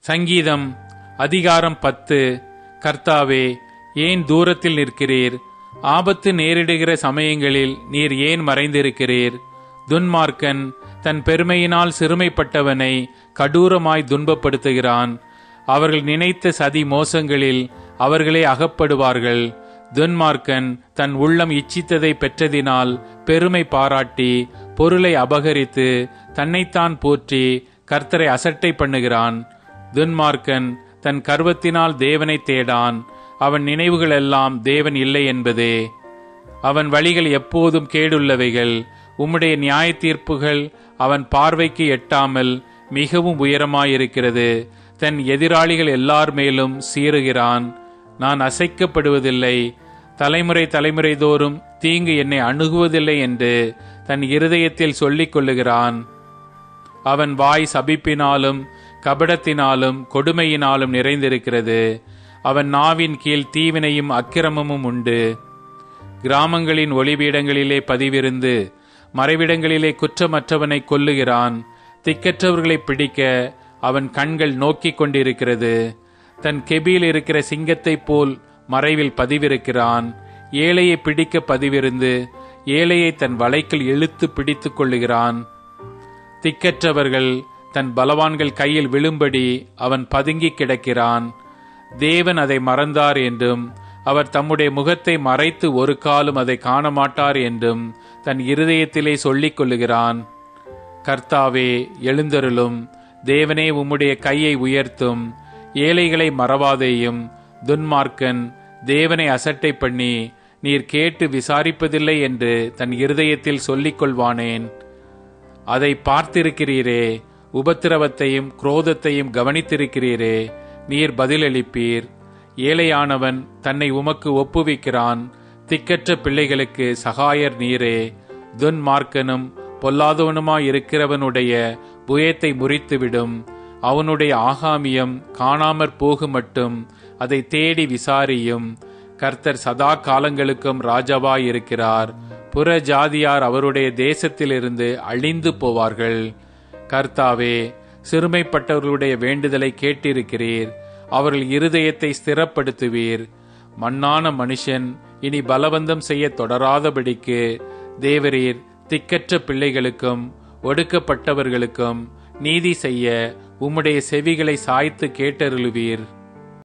சங்கீதம் அதிகாரம் 10. கர்த்தாவே, ஏன் தூரத்தில் நிற்கிறீர்? ஆபத்து நேரிடுகிற சமயங்களில் நீர் ஏன் மறைந்திருக்கிறீர்? துன்மார்க்கன் தன் பெருமையினால் சிறுமைப்பட்டவனை கடூரமாய் துன்பப்படுத்துகிறான். அவர்கள் நினைத்த சதி மோசங்களில் அவர்களே அகப்படுவார்கள். துன்மார்க்கன் தன் உள்ளம் இச்சித்ததை பெற்றதினால் பெருமை பாராட்டி பொருளை அபகரித்து தன்னைத்தான் போற்றி கர்த்தரை அசட்டை பண்ணுகிறான். துன்மார்க்கன் தன் கர்வத்தினால் தேவனை தேடான். அவன் நினைவுகள் எல்லாம் தேவன் இல்லை என்பதே. அவன் வழிகள் எப்போதும் கேடுள்ளவைகள். உம்முடைய நியாய தீர்ப்புகள் அவன் பார்வைக்கு எட்டாமல் மிகவும் உயரமாயிருக்கிறது. தன் எதிராளிகள் எல்லார் மேலும் சீறுகிறான். நான் அசைக்கப்படுவதில்லை, தலைமுறை தலைமுறை தோறும் தீங்கு என்னை அணுகுவதில்லை என்று தன் இருதயத்தில் சொல்லிக் கொள்ளுகிறான். அவன் வாய் சபிப்பினாலும் கபடத்தினாலும் கொடுமையினாலும் நிறைந்திருக்கிறது. அவன் நாவின் கீழ் தீவினையும் அக்கிரமமும் உண்டு. கிராமங்களின் ஒளிபீடங்களிலே பதிவிருந்து மறைவிடங்களிலே குற்றமற்றவனை கொல்லுகிறான். திக்கற்றவர்களை பிடிக்க அவன் கண்கள் நோக்கிக் கொண்டிருக்கிறது. தன் கெபியில் இருக்கிற சிங்கத்தைப் போல் மறைவில் பதிவிருக்கிறான். ஏழையை பிடிக்க பதிவிருந்து ஏழையை தன் வலைக்குள் இழுத்து பிடித்துக் கொள்ளுகிறான். திக்கற்றவர்கள் தன் பலவான்கள் கையில் விழும்படி அவன் பதுங்கி கிடக்கிறான். தேவன் அதை மறந்தார் என்றும் அவர் தம்முடைய முகத்தை மறைத்து ஒரு காலம் அதை காண மாட்டார் என்றும் தன் இருதயத்திலே சொல்லிக் கொள்ளுகிறான். கர்த்தாவே, எழுந்தருளும். தேவனே, உம்முடைய கையை உயர்த்தும். ஏழைகளை மறவாதேயும். துன்மார்க்கன் தேவனை அசட்டை பண்ணி நீர் கேட்டு விசாரிப்பதில்லை என்று தன் இருதயத்தில் சொல்லிக் கொள்வானேன். அதை பார்த்திருக்கிறீரே, உபத்திரவத்தையும் குரோதத்தையும் கவனித்திருக்கிறீரே. நீர் பதிலளிப்பீர். ஏழையானவன் தன்னை உமக்கு ஒப்புவிக்கிறான். திக்கற்ற பிள்ளைகளுக்கு சகாயர் நீரே. துன்மார்க்கனும் பொல்லாதவனுமாயிருக்கிறவனுடைய புயத்தை முறித்துவிடும். அவனுடைய ஆகாமியம் காணாமற் போகுமட்டும் அதை தேடி விசாரியும். கர்த்தர் சதா காலங்களுக்கும் ராஜாவாயிருக்கிறார். புற ஜாதியார் அவருடைய தேசத்திலிருந்து அழிந்து போவார்கள். கர்த்தாவே, சிறுமைப்பட்டவர்களுடைய வேண்டுதலை கேட்டிருக்கிறீர். அவர்கள் இருதயத்தை ஸ்திரப்படுத்துவீர். மண்ணான மனுஷன் இனி பலவந்தம் செய்ய தொடராதபடிக்கு தேவரீர் திக்கற்ற பிள்ளைகளுக்கும் ஒடுக்கப்பட்டவர்களுக்கும் நீதி செய்ய உம்முடைய செவிகளை சாய்த்து கேட்டருளுவீர்.